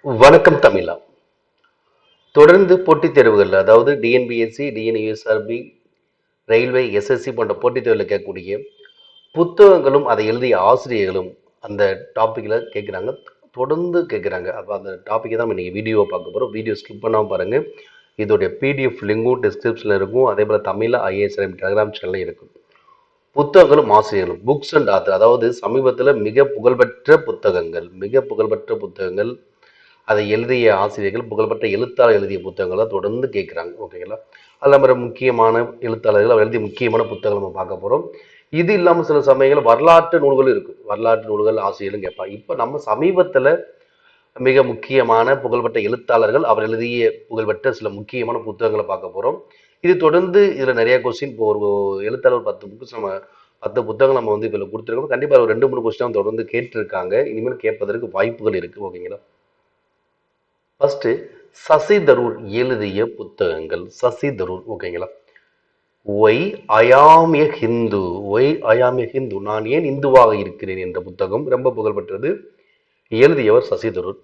வணக்கம் தமிழா. தொடர்ந்து போட்டித் தேர்வுகள், அதாவது டிஎன்பிஎஸ்சி, டிஎன்யூஎஸ்ஆர்பி, ரயில்வே, எஸ்எஸ்சி போன்ற போட்டித் தேர்வுல கேட்கக்கூடிய புத்தகங்களும் அதை எழுதிய ஆசிரியர்களும் அந்த டாபிக்ல கேட்குறாங்க. தொடர்ந்து கேட்குறாங்க. அப்போ அந்த டாப்பிக்கை தான் நம்ம இன்னைக்கு வீடியோவை பார்க்க போகிறோம். வீடியோ ஸ்கிப் பண்ணாமல் பாருங்க. இதோடைய பிடிஎஃப் லிங்கும் டிஸ்கிரிப்ஷனில் இருக்கும். அதே போல் தமிழில் ஐஏஎஸ்எம் டெலிகிராம் சேனலும் இருக்கும். புத்தகங்களும் ஆசிரியர்களும், புக்ஸ் அண்ட் ஆத்தர், அதாவது சமீபத்தில் மிக புகழ்பெற்ற புத்தகங்கள், அதை எழுதிய ஆசிரியர்கள், புகழ்பெற்ற எழுத்தாளர் எழுதிய புத்தகங்களை தொடர்ந்து கேட்குறாங்க. ஓகேங்களா? அதில் நம்ம முக்கியமான எழுத்தாளர்கள் அவர் எழுதிய முக்கியமான புத்தகங்கள் நம்ம பார்க்க போகிறோம். இது இல்லாமல் சில சமயங்கள் வரலாற்று நூல்கள் இருக்குது. வரலாற்று நூல்கள் ஆசிரியர்களும் கேட்பாங்க. இப்போ நம்ம சமீபத்தில் மிக முக்கியமான புகழ்பெற்ற எழுத்தாளர்கள் அவர் எழுதிய புகழ்பெற்ற சில முக்கியமான புத்தகங்களை பார்க்க போகிறோம். இது தொடர்ந்து இதில் நிறைய கொஸ்டின், இப்போ ஒரு எழுத்தாளர் 10 புக்ஸ் நம்ம 10 புத்தகங்கள் நம்ம வந்து இதில் கொடுத்துருக்கோம். கண்டிப்பாக ஒரு 2-3 கொஸ்டின் தொடர்ந்து கேட்டிருக்காங்க. இனிமேல் கேட்பதற்கு வாய்ப்புகள் இருக்குது. ஓகேங்களா? ஃபர்ஸ்ட், சசி தரூர் எழுதிய புத்தகங்கள். சசி தரூர், ஓகேங்களா? ஒய் ஐ ஆம் எ ஹிந்து, ஒய் ஐ ஆம் எ ஹிந்து, நான் ஏன் இந்துவாக இருக்கிறேன் என்ற புத்தகம் ரொம்ப புகழ்பெற்றது. எழுதியவர் சசி தரூர்.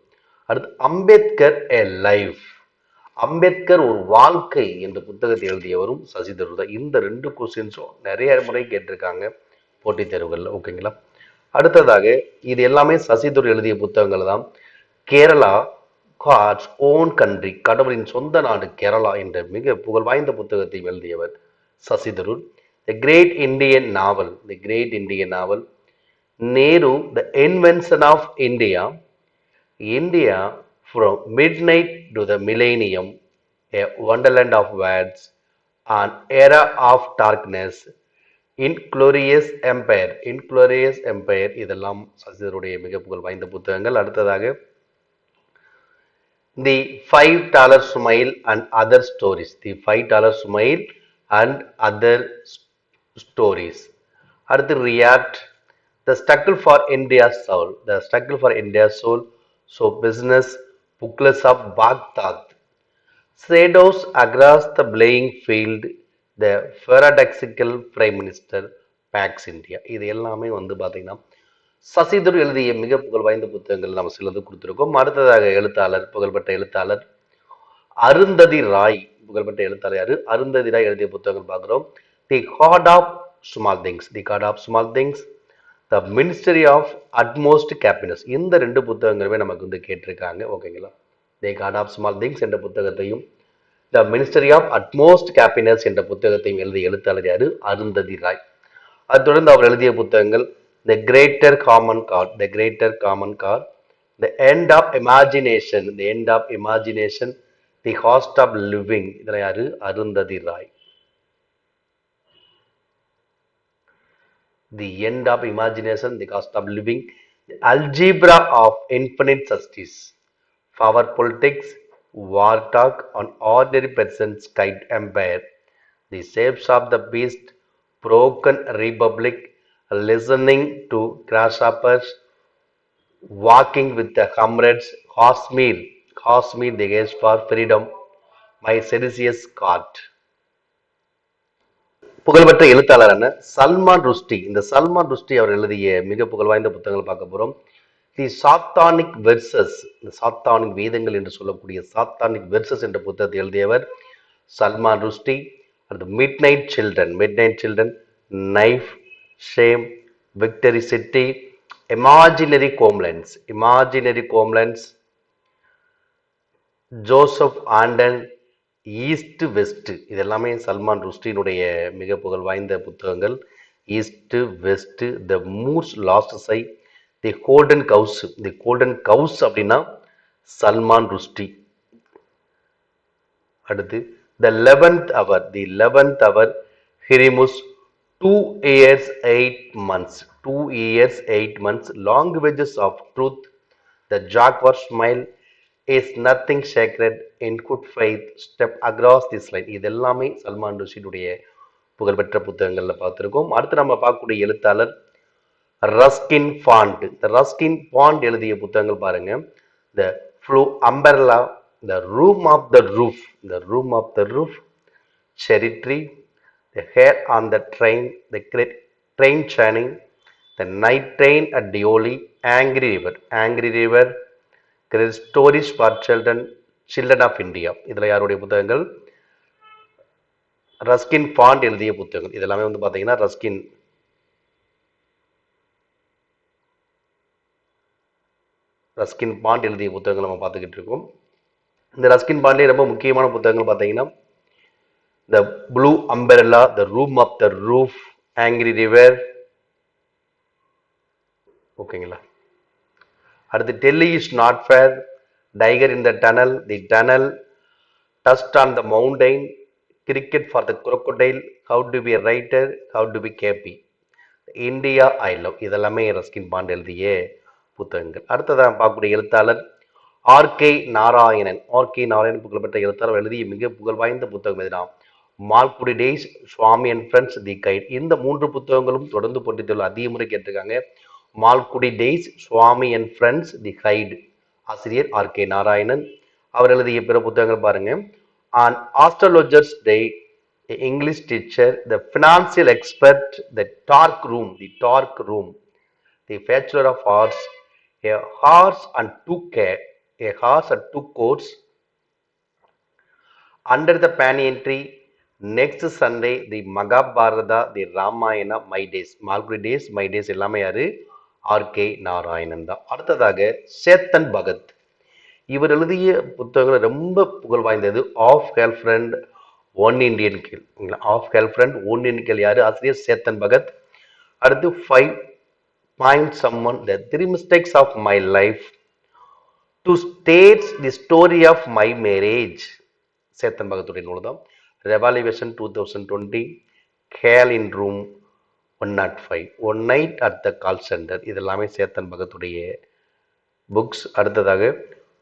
அடுத்து அம்பேத்கர் எ லைஃப், அம்பேத்கர் ஒரு வாழ்க்கை என்ற புத்தகத்தை எழுதியவரும் சசி தரூர் தான். இந்த 2 கொஸ்டின்ஸும் நிறைய முறை கேட்டிருக்காங்க போட்டித் தேர்வுகளில். ஓகேங்களா? அடுத்ததாக இது எல்லாமே சசி தரூர் எழுதிய புத்தகங்கள் தான். கேரளா காட்ஸ் ஓன் கண்ட்ரி, கடவுளின் சொந்த நாடு கேரளா என்ற மிக புகழ் வாய்ந்த புத்தகத்தை எழுதியவர் Shashi Tharoor. The great Indian novel, the great Indian novel. Nehru, the invention of India, India from midnight to the millennium, a wonderland of words, an era of darkness, inglorious empire, inglorious empire. இதெல்லாம் சசிதருடைய மிக புகழ் வாய்ந்த புத்தகங்கள். அடுத்ததாக the $5 smile and other stories, the $5 smile and other stories. அடுத்து riot, the struggle for India's soul, the struggle for India's soul, show business, bookless of Baghdad, shadows across the playing field, the paradoxical prime minister Pax India. இது எல்லாமே வந்து பார்த்தீங்கன்னா சசிதரூர் எழுதிய மிக புகழ் வாய்ந்த புத்தகங்கள் நம்ம சிலது கொடுத்துருக்கோம். அடுத்ததாக எழுத்தாளர், புகழ்பெற்ற எழுத்தாளர் அருந்ததி ராய், புகழ்பெற்ற எழுத்தாளர் யாரு? அருந்ததி ராய் எழுதிய புத்தகங்கள் பார்க்குறோம். The god of small things, the god of small things, the ministry of utmost happiness. இந்த 2 புத்தகங்களுமே நமக்கு வந்து கேட்டிருக்காங்க. ஓகேங்களா? The god of small things என்ற புத்தகத்தையும், the ministry of utmost happiness என்ற புத்தகத்தையும் எழுதிய எழுத்தாளர் யாரு? அருந்ததி ராய். அது தொடர்ந்து அவர் எழுதிய புத்தகங்கள் the greater common good, the greater common good, the end of imagination, the end of imagination, the cost of living. இதில் யாரு? Arundhati Roy. The end of imagination, the cost of living, the algebra of infinite justice, power politics, war talk an ordinary person's guide empire, the shapes of the beast, broken republic, listening to grasshoppers, walking with the comrades, Kashmir, Kashmir, the case for freedom, my Celsius cart. புகழ்பெற்ற எழுத்தாளரான சல்மான் ருஷ்டி, இந்த சல்மான் ருஷ்டி அவர் எழுதிய மிக புகழ் வாய்ந்த புத்தகங்கள் பார்க்க போறோம். தி Satanic versus, இந்த சாத்தானிக் வேதங்கள் என்று சொல்லக்கூடிய சாத்தானிக் வெர்சஸ் என்ற புத்தகத்தை எழுதியவர் சல்மான் ருஷ்டி. அடுத்து midnight children, midnight children, knife, shame, victory city, imaginary homelands, imaginary homelands, Joseph Anton, east west. இது எல்லாமே சல்மான் ருஷ்டியினுடைய மிக புகழ் வாய்ந்த புத்தகங்கள். East west, the moors last sigh, the golden house, the golden house அப்படின்னா சல்மான் ருஷ்டி. அடுத்து த 11th hour, the 11th hour, ஹிரிமுஸ், 2 years 8 months, 2 years 8 months, languages of truth, the Jaguar smile, is nothing sacred, in good faith, step across this line. இது எல்லாமே சல்மான் ருஷ்டியுடைய புகழ்பெற்ற புத்தகங்கள்ல பார்த்துருக்கோம். அடுத்து நம்ம பார்க்கக்கூடிய எழுத்தாளர் ரஸ்கின் பாண்ட். இந்த ரஸ்கின் பாண்ட் எழுதிய புத்தகங்கள் பாருங்க. The blue umbrella, the room of the roof, the room of the roof, cherry tree, the hair on the train, the train churning, the night train at Dioli, Angry River, Angry River, stories for children of India. இதில் யாருடைய புத்தகங்கள்? Ruskin Bond எழுதிய புத்தகங்கள். இதெல்லாமே வந்து பார்த்தீங்கன்னா Ruskin Bond எழுதிய புத்தகங்கள் நம்ம பார்த்துக்கிட்டு இருக்கோம். இந்த ரஸ்கின் பாண்ட்லேயே ரொம்ப முக்கியமான புத்தகங்கள் பார்த்தீங்கன்னா the blue umbrella, the room of the roof, angry river. ஓகேங்களா? அடுத்து Delhi is not far, tiger in the tunnel, the tunnel, dust on the mountain, cricket for the crocodile, how to be writer, how to be happy, India I love. இதெல்லாமே Ruskin Bond எழுதிய புத்தகங்கள். அடுத்ததான் பார்க்கக்கூடிய எழுத்தாளர் RK Narayanan. RK Narayanan புகழ்பெற்ற எழுத்தாளர் எழுதிய மிக புகழ் வாய்ந்த புத்தகம் எதுனா Malgudi days, Swami and friends, the guide. இந்த 3 புத்தகங்களும் தொடர்ந்து போட்டித்துள்ள அதிக முறை கேட்டிருக்காங்க. Malgudi days, Swami and friends, the guide. ஆசிரியர் ஆர்கே நாராயணன். அவர் எழுதிய பிற புத்தகங்கள் பாருங்க. An astrologer's day, English teacher, the financial expert, the dark room, the bachelor of arts, a horse and two coats, under the banyan tree, next Sunday, the Mahabharata, the Ramayana, my days. Malgudi days, my days எல்லாமே யாரு? RK Narayanan தான். அடுத்ததாக சேத்தன் பகத். இவர் எழுதிய புத்தகங்கள் ரொம்ப புகழ் வாய்ந்தது. Half girl friend, one Indian girl. Half girl friend, one Indian girl யாரு? ஆசிரியர் சேத்தன் பகத். அடுத்து 5 point someone, the 3 mistakes of my life, two states the story of my marriage. Chetan பகத்துடைய நூல் தான். Revolution 2020, girl in room 105, one night at the call centre. இதெல்லாமே சேத்தன் பகத்துடைய books. அடுத்ததாக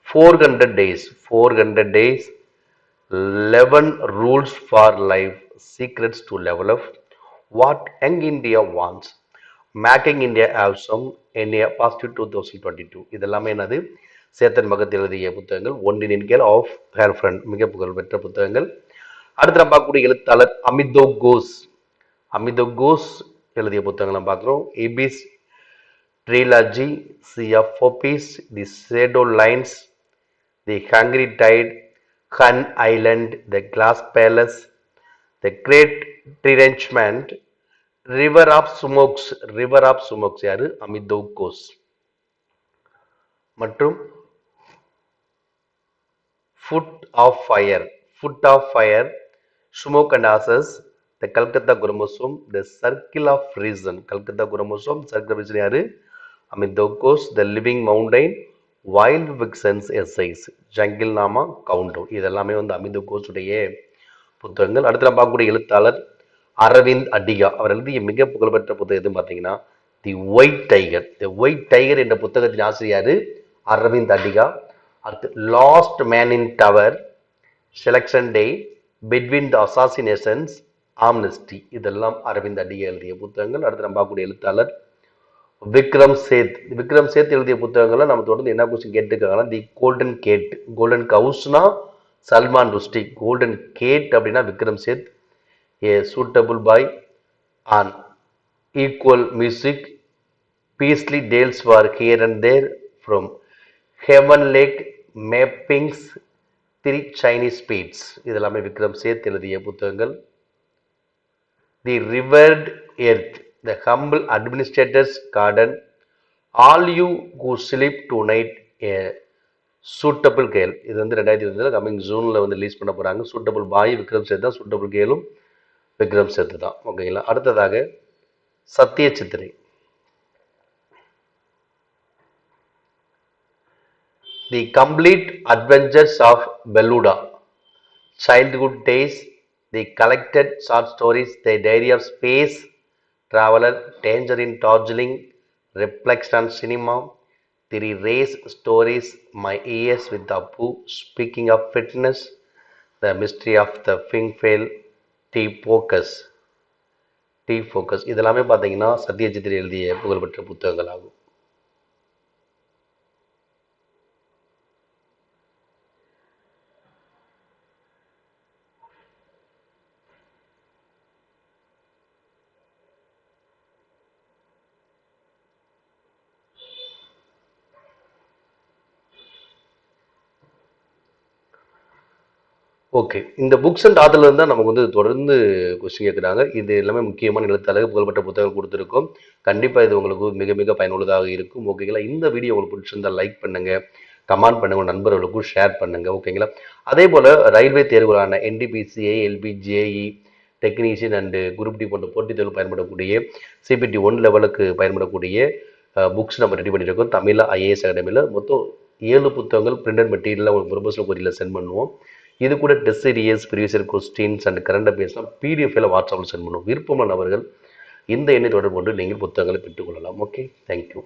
400 days, 11 rules for life, secrets to level up, what young India wants, making India awesome, India positive 2022. இதெல்லாமே என்னது? சேத்தன் பகத் எழுதிய புத்தகங்கள். ஒன்றின் கேள், ஆஃப் கேர்ள் ஃப்ரெண்ட், மிக புகழ் பெற்ற புத்தகங்கள். அடுத்து நம்ம பார்க்கக்கூடிய எழுத்தாளர் அமிதோ கோஸ் எழுதிய புத்தகங்கள் நம்ம பார்க்குறோம். Ibis trilogy, sea of poppies, the shadow lines, the hungry tide, gun island, the glass palace, the great derangement, river of smokes யாரு? அமிதோ கோஸ். மற்றும் flood of fire, smoke and ashes, the Calcutta chromosome, the circle of reason. Calcutta chromosome, circle of reason யாரு? Amitav Ghosh. The living mountain, wild fictions essays, jungle nama, countdown. இதெல்லாமே வந்து அமிதோ கோஸ் உடைய புத்தகங்கள். அடுத்து நம்ம பார்க்கக்கூடிய எழுத்தாளர் அரவிந்த் அடிகா. அவர் எழுதிய மிக புகழ்பெற்ற புத்தகம் எதுன்னு பார்த்தீங்கன்னா தி ஒயிட் டைகர் என்ற புத்தகத்தின் ஆசிரியர் அரவிந்த் அடிகா. அடுத்து last man in tower, selection day, between the assassinations, Amnesty. இதெல்லாம் அரவிந்த் அடிகா எழுதிய புத்தகங்கள். அடுத்து நம்ம பார்க்கக்கூடிய எழுத்தாளர் விக்ரம் சேத் எழுதிய புத்தகங்களை நம்ம தொடர்ந்து என்ன கொஸ்டின் கேட்டுருக்காங்கன்னா தி கோல்டன் கவுஸ்னா சல்மான் ருஷ்டி, கோல்டன் கேட் அப்படின்னா Vikram Seth, a suitable boy, an equal music, beastly tales for here and there, from heaven lake mappings, 3 Chinese speeds. இதெல்லாமே விக்ரம் சேத் எழுதிய புத்தகங்கள். The rivered earth, the humble administrator's garden, all you who sleep tonight, a suitable girl. இது வந்து 2020 coming ஜூனில் வந்து release பண்ண போகிறாங்க. Suitable பாய் விக்ரம் சேத் தான், suitable கேலும் Vikram சேத் தான். ஓகேங்களா? அடுத்ததாக சத்திய சித்திரை, the complete adventures of Feluda, childhood days, the collected short stories, the diary of space traveller, danger in Darjeeling, reflection on cinema, the race stories, my years with Apu, speaking of fitness, the mystery of the ஃபிங்ஃபேல், the focus. இதெல்லாமே பார்த்தீங்கன்னா சத்யஜித் எழுதிய புகழ்பெற்ற புத்தகங்கள் ஆகும். Okay. இந்த books and ஆத்தர்ல இருந்தா நமக்கு வந்து தொடர்ந்து கொஸ்டின் கேட்குறாங்க. இது எல்லாமே முக்கியமான எழுத்தாளர்கள், புகழ்பெற்ற புத்தகம் குடுத்துருக்கோம். கண்டிப்பா இது உங்களுக்கு மிக மிக பயனுள்ளதாக இருக்கும். ஓகேங்களா? இந்த வீடியோ உங்களுக்கு பிடிச்சிருந்தா லைக் பண்ணுங்க, கமெண்ட் பண்ணுங்க, உங்க நண்பர்களுக்கும் ஷேர் பண்ணுங்க. ஓகேங்களா? அதேபோல ரயில்வே தேர்வுகளான NTPC, ALP, JE, technician and group D போன்ற போட்டித் தேர்வில் பயன்படக்கூடிய சிபிடி 1 லெவலுக்கு பயன்படக்கூடிய புக்ஸ் நம்ம ரெடி பண்ணியிருக்கோம். தமிழ்ல ஐஏஎஸ் அகாடமில மொத்தம் 7 புத்தகங்கள் பிரிண்டட் மெட்டீரியல்ல உங்களுக்கு ப்ரொபோசல் கொரியர்ல சென்ட் பண்ணுவோம். இது கூட test series, previous year questions and current அஃபேர்ஸ்லாம் பிடிஎஃப்ல வாட்ஸ்அப்பில் சென்ட் பண்ணுவோம். விருப்பமான நபர்கள் இந்த எண்ணை தொடர்பு கொண்டு நீங்கள் புத்தகங்களை பெற்றுக்கொள்ளலாம். Okay, thank you.